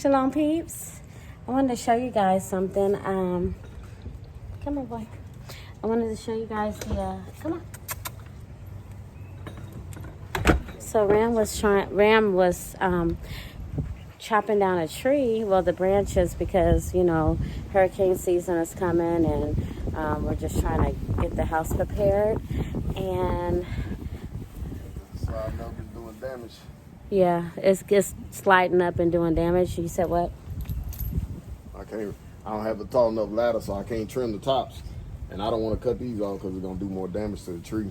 Shalom peeps. I wanted to show you guys something. Come on, boy. I wanted to show you guys the come on. So Ram was chopping down a tree, well, the branches, because you know hurricane season is coming, and we're just trying to get the house prepared. And sliding up and doing damage. Yeah, it's sliding up and doing damage. You said what? I don't have a tall enough ladder, so I can't trim the tops, and I don't want to cut these off because it's gonna do more damage to the tree.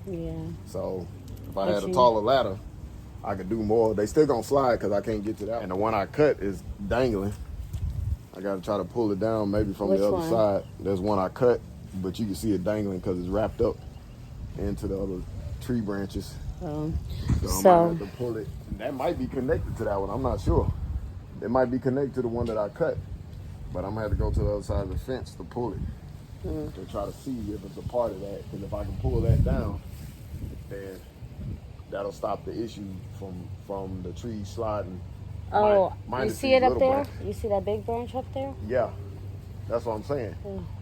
Yeah. So if I had a taller ladder, I could do more. They still gonna slide because I can't get to that. And the one I cut is dangling. I gotta try to pull it down maybe from the other side. There's one I cut, but you can see it dangling because it's wrapped up into the other tree branches. So I might have to pull it. That might be connected to that one. I'm not sure. It might be connected to the one that I cut, but I'm gonna have to go to the other side of the fence to pull it to try to see if it's a part of that. Because if I can pull that down, then that'll stop the issue from the tree sliding. Oh, you see it up there? Branch. You see that big branch up there? Yeah, that's what I'm saying.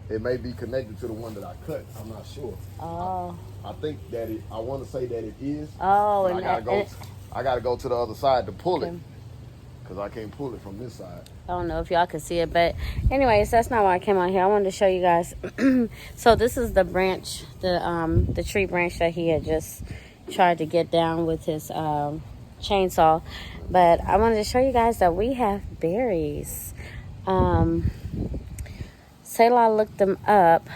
It may be connected to the one that I cut. I'm not sure. Oh. I think that I want to say that it is. Oh, and I gotta go to the other side to pull it, because I can't pull it from this side. I don't know if y'all can see it, but anyways, that's not why I came out here. I wanted to show you guys. So this is the branch, the tree branch that he had just tried to get down with his chainsaw. But I wanted to show you guys that we have berries. Selah looked them up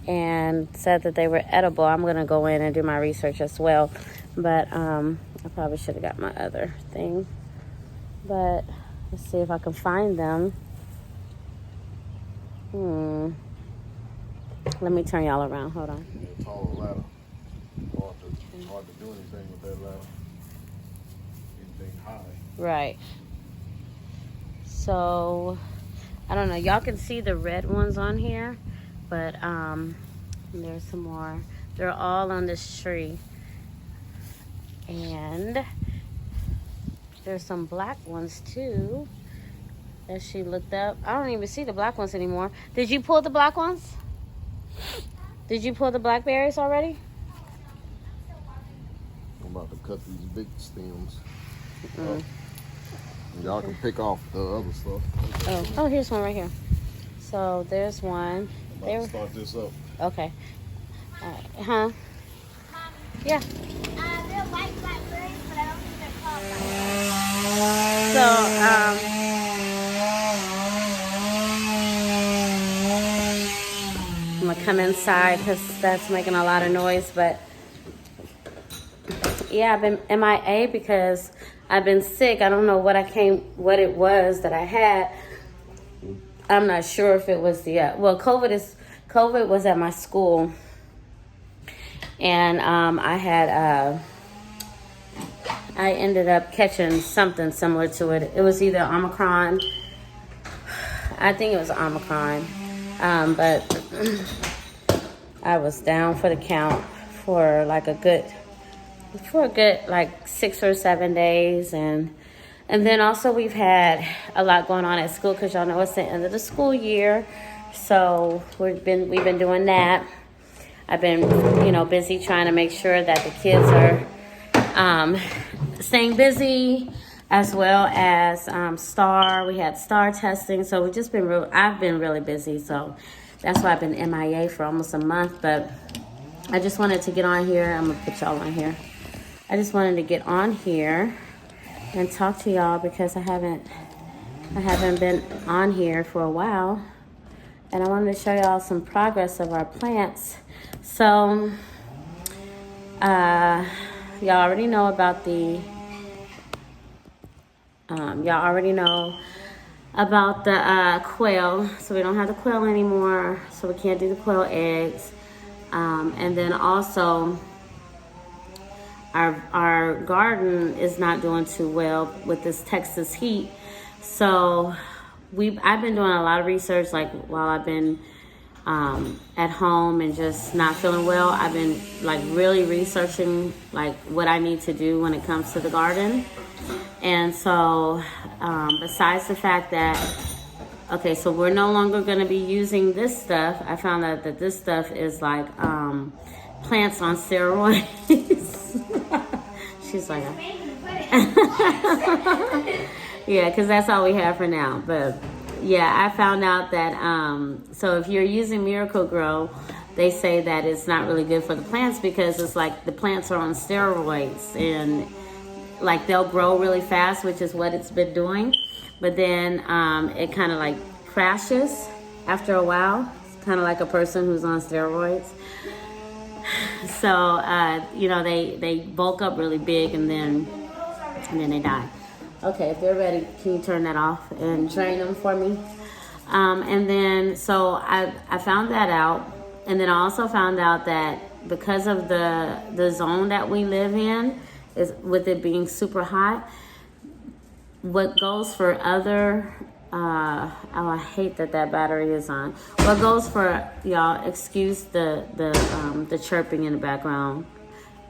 and said that they were edible. I'm gonna go in and do my research as well, but I probably should have got my other thing. But let's see if I can find them. Let me turn y'all around. Hold on. A taller ladder. Hard to do anything with that ladder. Anything high. Right. So I don't know. Y'all can see the red ones on here, but there's some more. They're all on this tree, and there's some black ones too that she looked up. I don't even see the black ones anymore. Did you pull the black ones? Did you pull the blackberries already? I'm about to cut these big stems. Y'all can pick off the other stuff. Oh, here's one right here. So there's one. I'm about to start this up. Okay. Huh? Yeah. They're white blackberries, but I don't think they're called blackberries. I'm gonna come inside because that's making a lot of noise, but yeah, I've been MIA because I've been sick. I don't know what it was that I had. I'm not sure if it was the COVID was at my school, and I ended up catching something similar to it. It was either Omicron. I think it was Omicron, but I was down for the count for a good 6 or 7 days, and then also we've had a lot going on at school because y'all know it's the end of the school year, so we've been doing that. I've been busy trying to make sure that the kids are staying busy, as well as STAR. We had STAR testing, so we've just I've been really busy, so that's why I've been MIA for almost a month. But I just wanted to get on here. I'm gonna put y'all on here. I just wanted to get on here and talk to y'all because I haven't been on here for a while, and I wanted to show y'all some progress of our plants. So y'all already know about the quail. So we don't have the quail anymore, so we can't do the quail eggs, and then also our garden is not doing too well with this Texas heat. So I've been doing a lot of research, while I've been at home and just not feeling well, I've been like really researching like what I need to do when it comes to the garden. And so besides the fact that, okay, so we're no longer going to be using this stuff. I found out that this stuff is like plants on steroids. She's like, yeah, because that's all we have for now. But yeah, I found out that so if you're using Miracle-Gro, they say that it's not really good for the plants because it's like the plants are on steroids and like they'll grow really fast, which is what it's been doing. But then it kind of like crashes after a while. It's kind of like a person who's on steroids. So, you know, they bulk up really big and then they die. Okay, if they're ready, can you turn that off and drain them for me? And then, so I found that out. And then I also found out that because of the zone that we live in, is with it being super hot, what goes for other, oh, I hate that battery is on. What goes for, y'all, excuse the chirping in the background,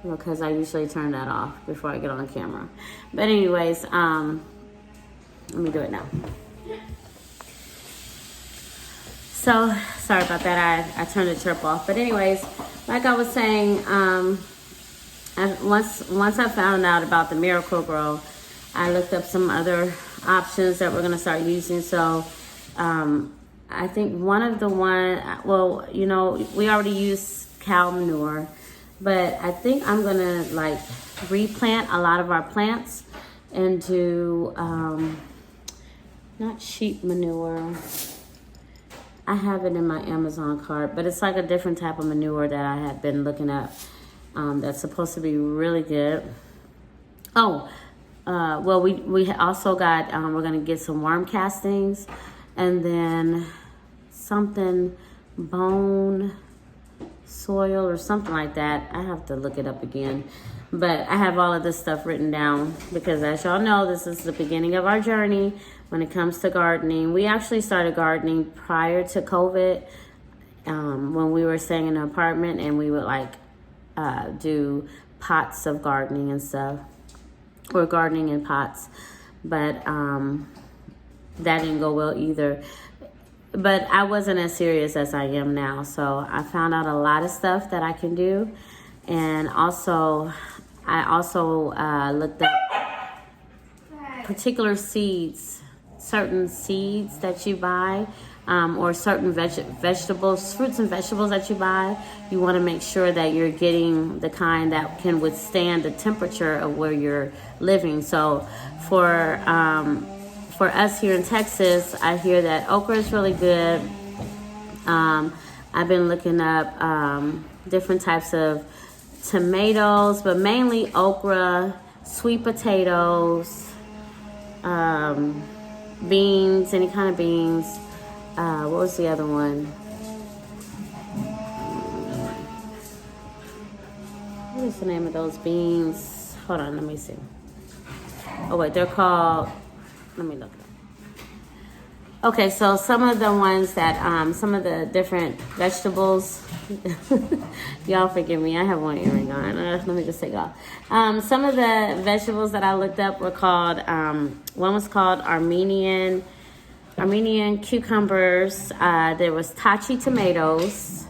because I usually turn that off before I get on camera. But anyways, let me do it now. So, sorry about that, I turned the chirp off. But anyways, like I was saying, once I found out about the Miracle-Gro, I looked up some other options that we're going to start using. So I think well, you know, we already use cow manure, but I think I'm going to like replant a lot of our plants into not sheep manure. I have it in my Amazon cart, but it's like a different type of manure that I have been looking at. That's supposed to be really good. Oh, well, we also got, we're going to get some worm castings and then something bone soil or something like that. I have to look it up again. But I have all of this stuff written down because, as y'all know, this is the beginning of our journey when it comes to gardening. We actually started gardening prior to COVID when we were staying in an apartment, and we would like do pots of gardening and stuff, or gardening in pots, but that didn't go well either. But I wasn't as serious as I am now, so I found out a lot of stuff that I can do. And also I looked up particular seeds, certain seeds that you buy, or certain vegetables, fruits and vegetables that you buy. You want to make sure that you're getting the kind that can withstand the temperature of where you're living. So for us here in Texas, I hear that okra is really good. I've been looking up different types of tomatoes, but mainly okra, sweet potatoes, beans, any kind of beans. What was the other one? What is the name of those beans? Hold on, let me see. Oh wait, they're called, let me look it up. Okay, so some of the ones that, some of the different vegetables, y'all forgive me, I have one earring on. Let me just take it off. Some of the vegetables that I looked up were called, one was called Armenian cucumbers. There was TACHI tomatoes.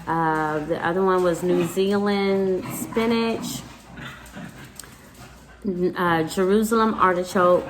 The other one was New Zealand spinach, Jerusalem artichoke,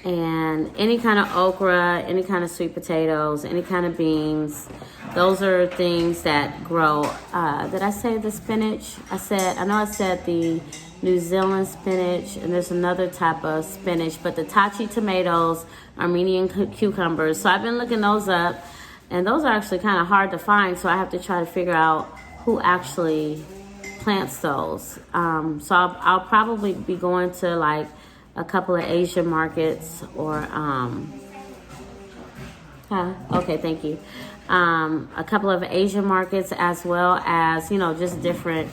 and any kind of okra, any kind of sweet potatoes, any kind of beans. Those are things that grow. Did I say the spinach? I know I said the New Zealand spinach, and there's another type of spinach, but the TACHI tomatoes, Armenian cucumbers. So I've been looking those up, and those are actually kind of hard to find, so I have to try to figure out who actually plants those. So I'll probably be going to like a couple of Asian markets, or okay, thank you. A couple of Asian markets, as well as, you know, just different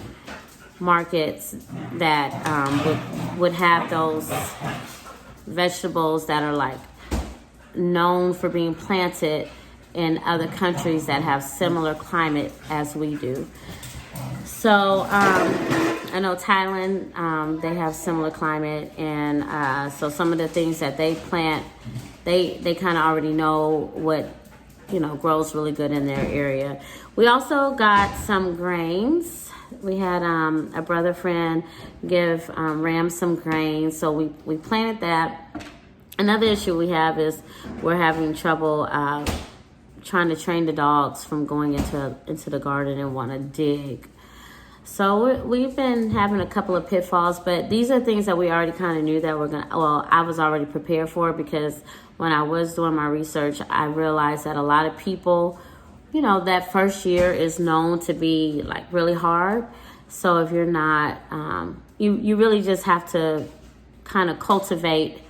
markets that would have those vegetables that are like known for being planted in other countries that have similar climate as we do. So I know Thailand, they have similar climate, and so some of the things that they plant, they kind of already know what, you know, grows really good in their area. We also got some grains. We had a brother friend give Ram some grains, so we planted that. Another issue we have is we're having trouble trying to train the dogs from going into the garden and want to dig. So we've been having a couple of pitfalls, but these are things that we already kind of knew that we're gonna, well, I was already prepared for, because when I was doing my research, I realized that a lot of people, you know, that first year is known to be like really hard. So if you're not, you really just have to kind of cultivate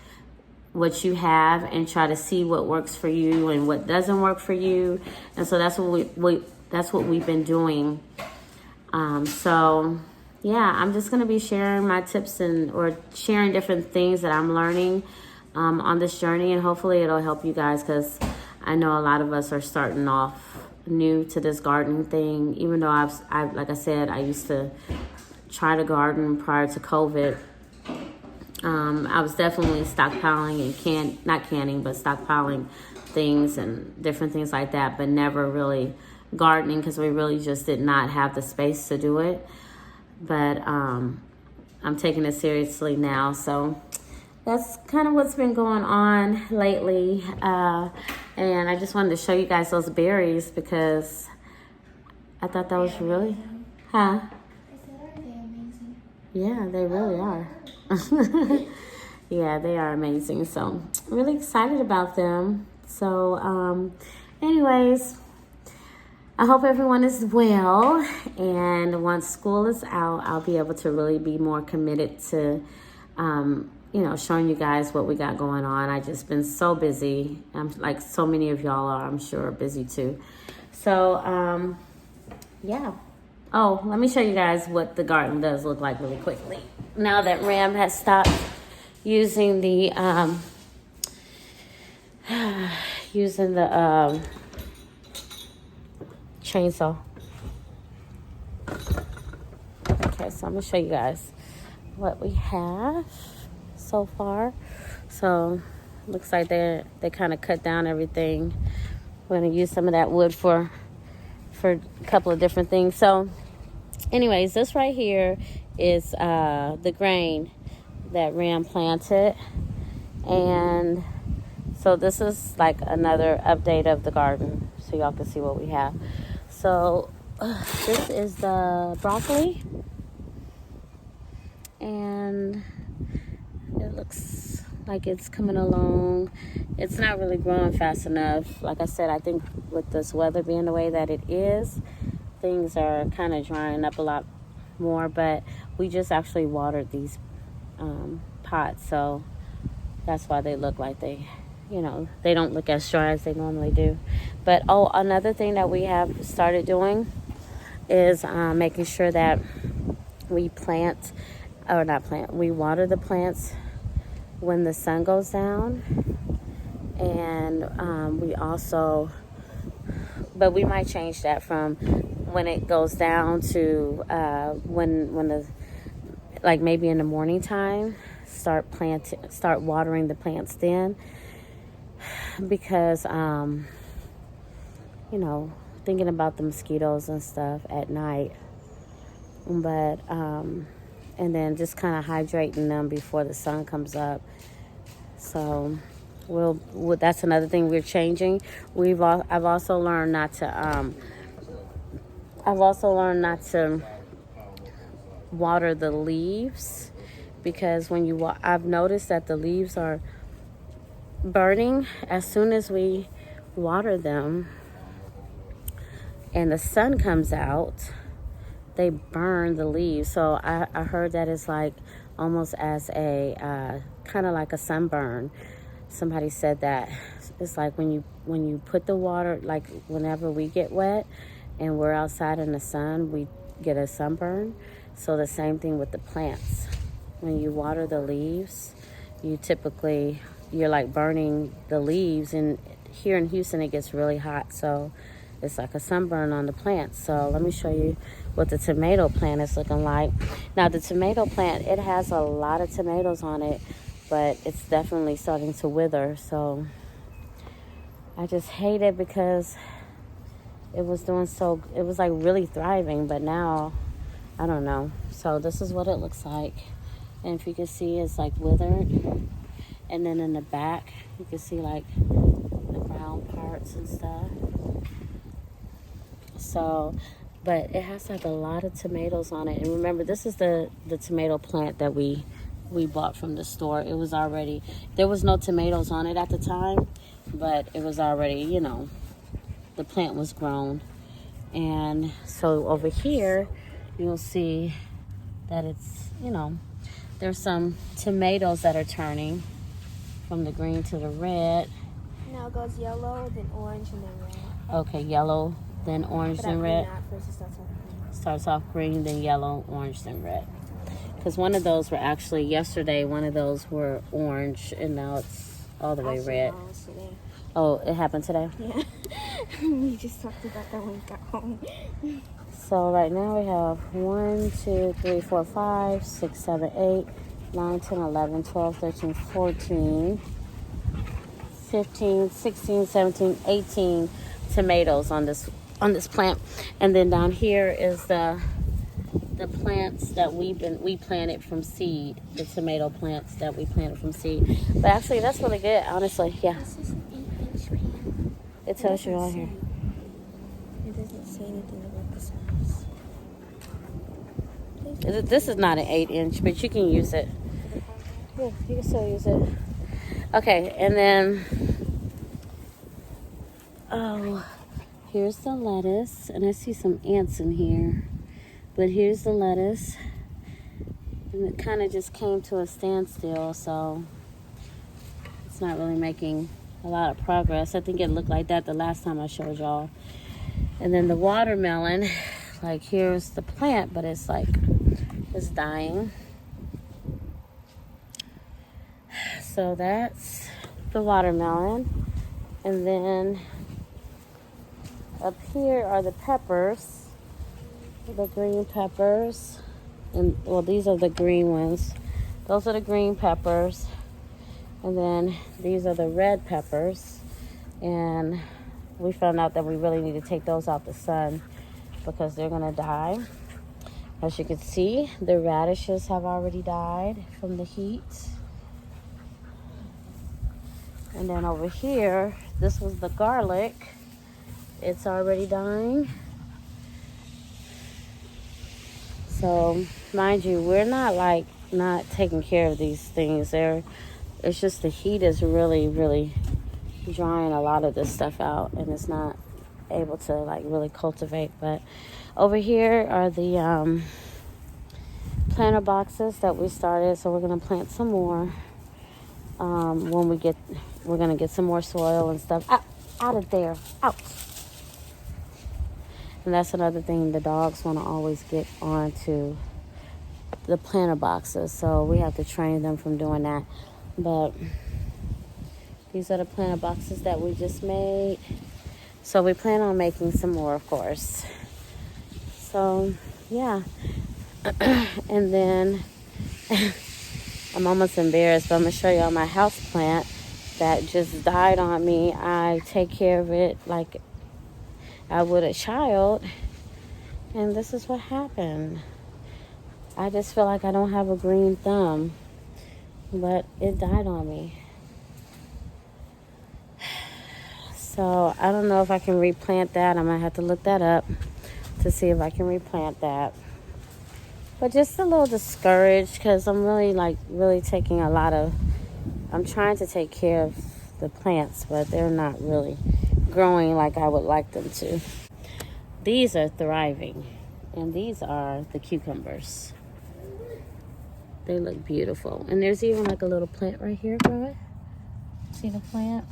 what you have and try to see what works for you and what doesn't work for you. And so that's what we've been doing. So yeah, I'm just going to be sharing my tips or sharing different things that I'm learning on this journey, and hopefully it'll help you guys, because I know a lot of us are starting off new to this gardening thing. Even though I've like I said, I used to try to garden prior to COVID. I was definitely stockpiling and not canning, but stockpiling things and different things like that, but never really gardening, because we really just did not have the space to do it. But I'm taking it seriously now, so that's kind of what's been going on lately. And I just wanted to show you guys those berries, because I thought that was really, huh? I said, are they amazing? Yeah, they really are. Yeah, they are amazing. So I'm really excited about them. So anyways, I hope everyone is well, and once school is out, I'll be able to really be more committed to you know, showing you guys what we got going on. I just been so busy. I'm like so many of y'all are, I'm sure, busy too. So yeah. Oh, let me show you guys what the garden does look like really quickly. Now that Ram has stopped using the chainsaw. Okay, so I'm gonna show you guys what we have so far. So looks like they kind of cut down everything. We're gonna use some of that wood for a couple of different things. So anyways, this right here is the grain that Ram planted, and so this is like another update of the garden, so y'all can see what we have. So this is the broccoli, and it looks like it's coming along. It's not really growing fast enough. Like I said, I think with this weather being the way that it is, things are kind of drying up a lot more, but we just actually watered these pots, so that's why they look like they, you know, they don't look as dry as they normally do. But oh, another thing that we have started doing is making sure that we we water the plants when the sun goes down, and we also, but we might change that from when it goes down to when the, like maybe in the morning time, start watering the plants then, because you know, thinking about the mosquitoes and stuff at night. But and then just kind of hydrating them before the sun comes up. So that's another thing we're changing. I've also learned not to water the leaves, because when I've noticed that the leaves are burning as soon as we water them and the sun comes out. They burn the leaves. So I heard that it's like almost as a kind of like a sunburn. Somebody said that it's like when you put the water, like whenever we get wet and we're outside in the sun, we get a sunburn. So the same thing with the plants. When you water the leaves, you're like burning the leaves, and here in Houston it gets really hot, so it's like a sunburn on the plant. So let me show you what the tomato plant is looking like. Now the tomato plant, it has a lot of tomatoes on it, but it's definitely starting to wither. So I just hate it because it was doing so, it was like really thriving, but now I don't know. So this is what it looks like. And if you can see, it's like withered. And then in the back, you can see like the brown parts and stuff. So, but it has like a lot of tomatoes on it. And remember, this is the tomato plant that we bought from the store. It was already, there was no tomatoes on it at the time, but it was already, you know, the plant was grown. And so over here, you'll see that it's, you know, there's some tomatoes that are turning from the green to the red. Now it goes yellow, then orange, and then red. Okay, yellow, then orange, then red. First it starts off green. Starts off green, then yellow, orange, then red. Because one of those were actually, yesterday, one of those were orange, and now it's all the way red. No, it's today. Oh, it happened today? Yeah. We just talked about that when we got home. So right now we have 1, 2, 3, 4, 5, 6, 7, 8, 9, 10, 11, 12, 13, 14, 15, 16, 17, 18 tomatoes on this plant. And then down here is the plants that we planted from seed, the tomato plants that we planted from seed. But actually that's really good, honestly. Yeah. This is an 8-inch pan. It tells you on here. It doesn't say anything about the size. This is not an 8-inch, but you can use it. Yeah, you can still use it. Okay, and then, oh, here's the lettuce. And I see some ants in here. But here's the lettuce. And it kind of just came to a standstill, so it's not really making a lot of progress. I think it looked like that the last time I showed y'all. And then the watermelon, like here's the plant, but it's like, it's dying. So that's the watermelon. And then up here are the peppers, the green peppers. And well, these are the green ones. Those are the green peppers. And then these are the red peppers. And we found out that we really need to take those out the sun because they're gonna die. As you can see, the radishes have already died from the heat. And then over here, this was the garlic. It's already dying. So, mind you, we're not taking care of these things. It's just the heat is really, really drying a lot of this stuff out, and it's not able to like really cultivate. But over here are the planter boxes that we started, so we're gonna plant some more. We're gonna get some more soil and stuff. Out of there, out. And that's another thing, the dogs want to always get onto the planter boxes, so we have to train them from doing that. But these are the planter boxes that we just made. So we plan on making some more, of course. So, yeah. And then I'm almost embarrassed, but I'm going to show y'all my house plant that just died on me. I take care of it like I would a child. And this is what happened. I just feel like I don't have a green thumb. But it died on me. So I don't know if I can replant that. I'm going to have to look that up to see if I can replant that. But just a little discouraged because I'm really taking I'm trying to take care of the plants, but they're not really growing like I would like them to. These are thriving, and these are the cucumbers. They look beautiful. And there's even like a little plant right here growing. See the plant?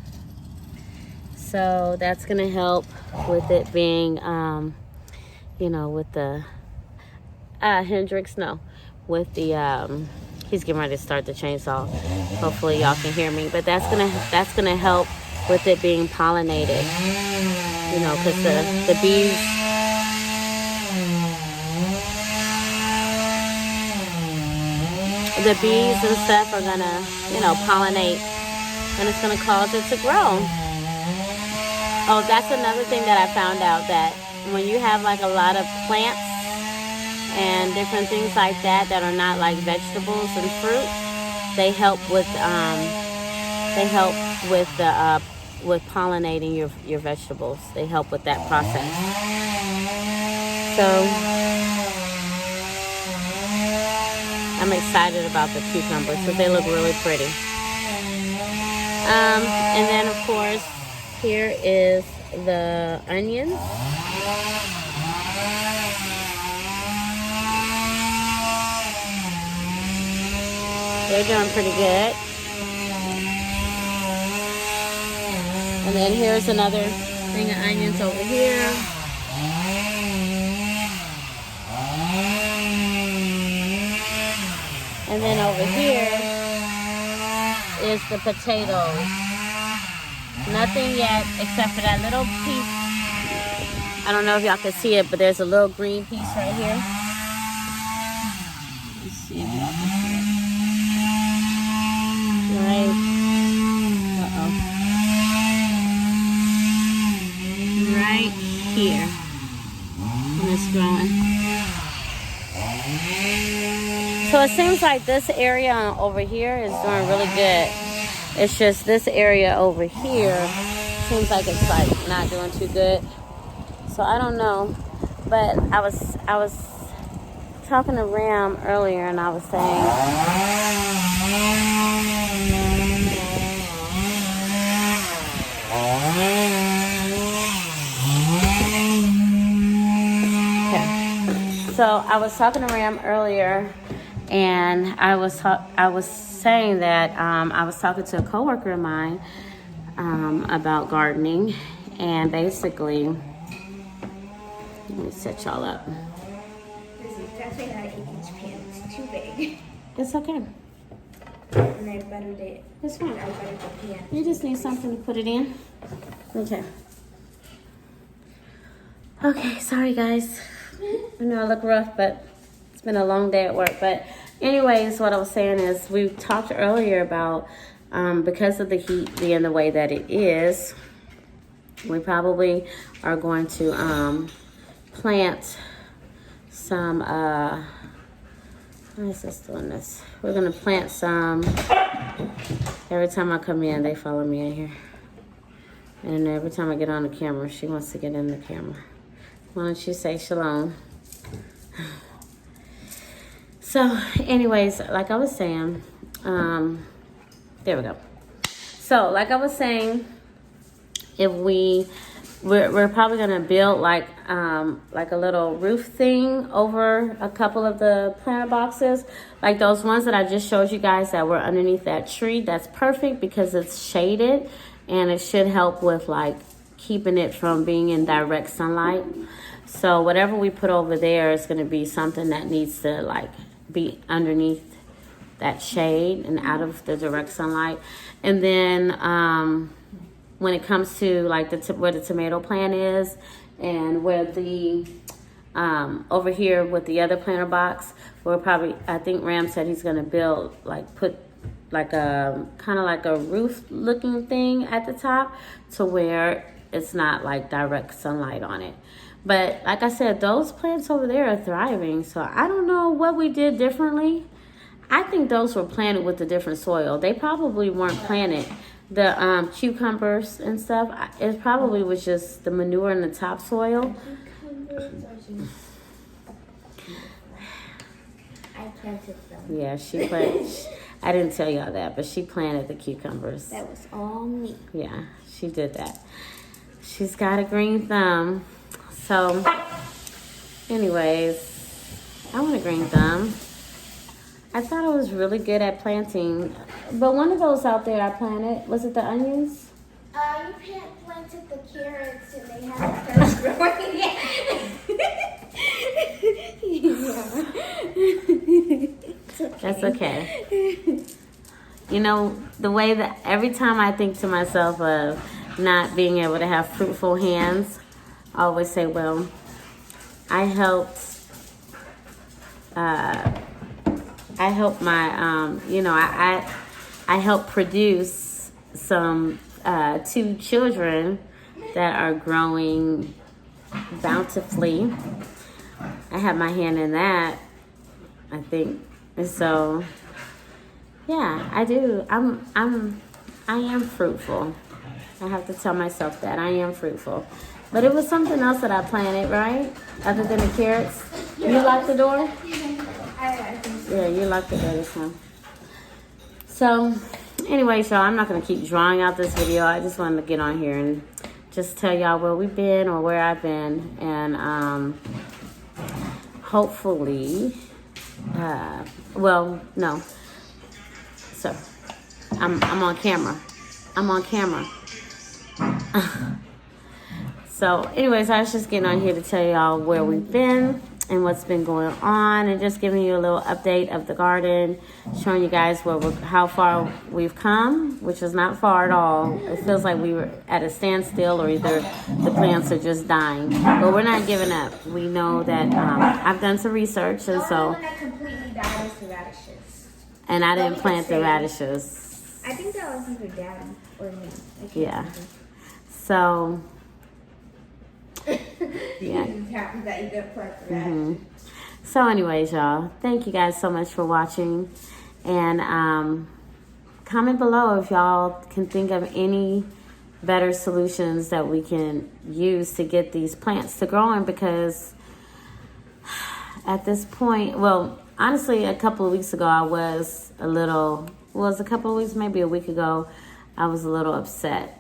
So that's going to help with it being, with the Hendrix, with the, he's getting ready to start the chainsaw. Hopefully y'all can hear me, but that's gonna help with it being pollinated. You know, because the bees, and stuff are gonna, you know, pollinate, and it's gonna cause it to grow. Oh, that's another thing that I found out, that when you have like a lot of plants and different things like that that are not like vegetables and fruit, they help with with pollinating your vegetables. They help with that process. So I'm excited about the cucumbers because they look really pretty. And then of course here is the onions. They're doing pretty good. And then here's another thing of onions over here. And then over here is the potatoes. Nothing yet except for that little piece. I don't know if y'all can see it, but there's a little green piece right here. Let's see if y'all can see it. Right. Right here. And it's growing. So it seems like this area over here is doing really good. It's just this area over here seems like it's like not doing too good. So I don't know. But I was talking to Ram earlier, and I was saying So I was talking to Ram earlier, and I was saying that I was talking to a coworker of mine about gardening, and basically, let me set y'all up. That's why I ate each pan. It's too big. It's okay. And I buttered it. It's fine. I buttered the pan. You just need something to put it in. Okay. Okay, sorry guys. I know I look rough, but it's been a long day at work. But anyways, what I was saying is we talked earlier about because of the heat being the way that it is, we probably are going to plant some, why is this doing this? We're going to plant some, every time I come in, they follow me in here. And every time I get on the camera, she wants to get in the camera. Why don't you say shalom? So, anyways, like I was saying, there we go. So, like I was saying, if we're probably gonna build like a little roof thing over a couple of the planter boxes, like those ones that I just showed you guys that were underneath that tree. That's perfect because it's shaded, and it should help with like keeping it from being in direct sunlight. So whatever we put over there is going to be something that needs to like be underneath that shade and out of the direct sunlight. And then when it comes to like where the tomato plant is, and where the over here with the other planter box, we're probably, I think Ram said he's going to build put like a kind of like a roof looking thing at the top to where it's not like direct sunlight on it. But like I said, those plants over there are thriving. So I don't know what we did differently. I think those were planted with a different soil. They probably weren't planted. The cucumbers and stuff, it probably was just the manure in the topsoil. I planted them. Yeah, she planted. I didn't tell y'all that, but she planted the cucumbers. That was all me. Yeah, she did that. She's got a green thumb. So, anyways, I want a green thumb. I thought I was really good at planting, but one of those out there I planted, was it the onions? You planted the carrots and they haven't started growing yet. That's okay. You know, the way that every time I think to myself of not being able to have fruitful hands, I always say, well, I helped my, I helped produce some 2 children that are growing bountifully. I have my hand in that, I think. And so, yeah, I do. I am fruitful. I have to tell myself that I am fruitful. But it was something else that I planted, right? Other than the carrots. You locked the door? Yeah, you locked the door this time. So, anyway, y'all, I'm not going to keep drawing out this video. I just wanted to get on here and just tell y'all where we've been or where I've been. And hopefully, well, no. So, I'm on camera. I'm on camera. So, anyways, I was just getting on here to tell y'all where we've been and what's been going on, and just giving you a little update of the garden, showing you guys how far we've come, which is not far at all. It feels like we were at a standstill, or either the plants are just dying. But we're not giving up. We know that I've done some research, and so. The only one that completely died is the radishes. And I didn't plant the radishes. I think that was either Dad or me. Yeah. Remember. So. Yeah. Happy that you didn't plant the radishes. So anyways, y'all, thank you guys so much for watching. And comment below if y'all can think of any better solutions that we can use to get these plants to growing, because at this point, well, honestly, a couple of weeks ago, I was a couple of weeks, maybe a week ago, I was a little upset.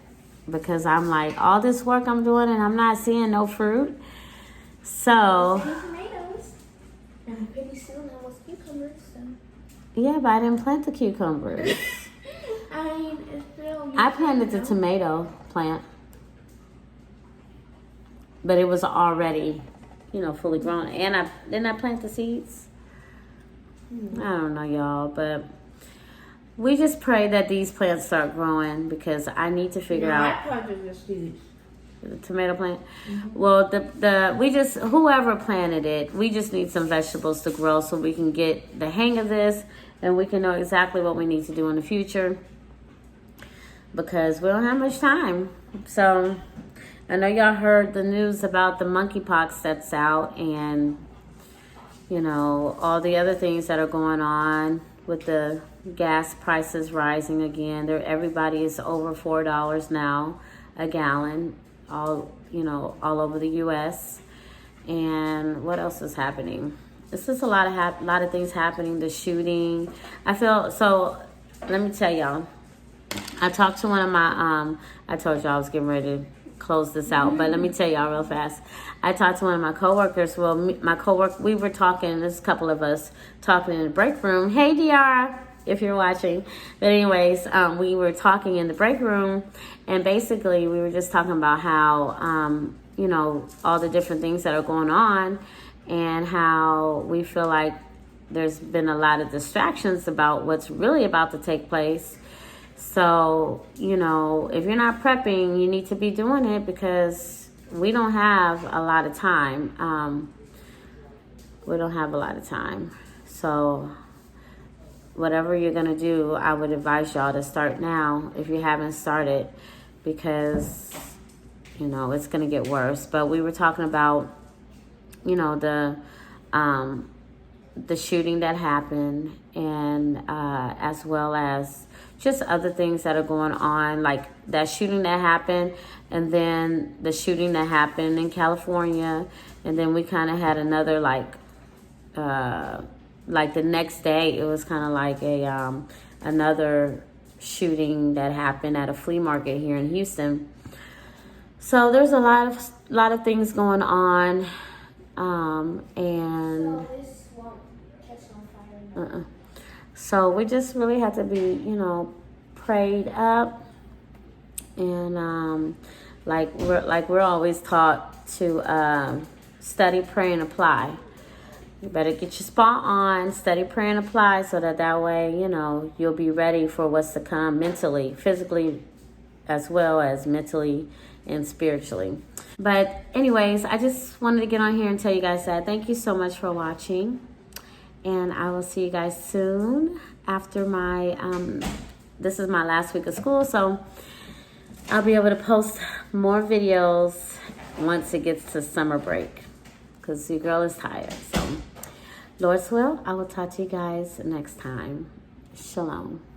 Because I'm like, all this work I'm doing and I'm not seeing no fruit. So. Tomatoes. And pretty soon I was cucumbers. So. Yeah, but I didn't plant the cucumbers. I mean, it's still. I planted the tomato plant. But it was already, fully grown. And didn't I plant the seeds? I don't know, y'all, but. We just pray that these plants start growing, because I need to figure out. I planted the seeds. The tomato plant. Well, whoever planted it, we just need some vegetables to grow so we can get the hang of this, and we can know exactly what we need to do in the future, because we don't have much time. So I know y'all heard the news about the monkeypox that's out, and all the other things that are going on with the gas prices rising again. Everybody is over $4 now a gallon, all over the U.S. And what else is happening? It's just a lot of things happening. The shooting. I feel so. Let me tell y'all. I talked to one of my. I told y'all I was getting ready to close this out, but let me tell y'all real fast. I talked to one of my coworkers. Well, my coworker. We were talking. There's a couple of us talking in the break room. Hey, Diara, if you're watching. But anyways, we were talking in the break room, and basically we were just talking about how, all the different things that are going on, and how we feel like there's been a lot of distractions about what's really about to take place. So, if you're not prepping, you need to be doing it, because we don't have a lot of time. We don't have a lot of time. So whatever you're going to do, I would advise y'all to start now if you haven't started, because, it's going to get worse. But we were talking about, the shooting that happened, and as well as just other things that are going on, like that shooting that happened, and then the shooting that happened in California, and then we kind of had another like the next day, it was kind of like another shooting that happened at a flea market here in Houston. So there's a lot of things going on, and So this won't catch on fire. So we just really have to be, prayed up, and like we're always taught to study, pray, and apply. You better get your spot on, study, pray, and apply, so that way, you'll be ready for what's to come mentally, physically, as well as mentally and spiritually. But anyways, I just wanted to get on here and tell you guys that. Thank you so much for watching. And I will see you guys soon after my, this is my last week of school. So I'll be able to post more videos once it gets to summer break. Because your girl is tired. So Lord's will, I will talk to you guys next time. Shalom.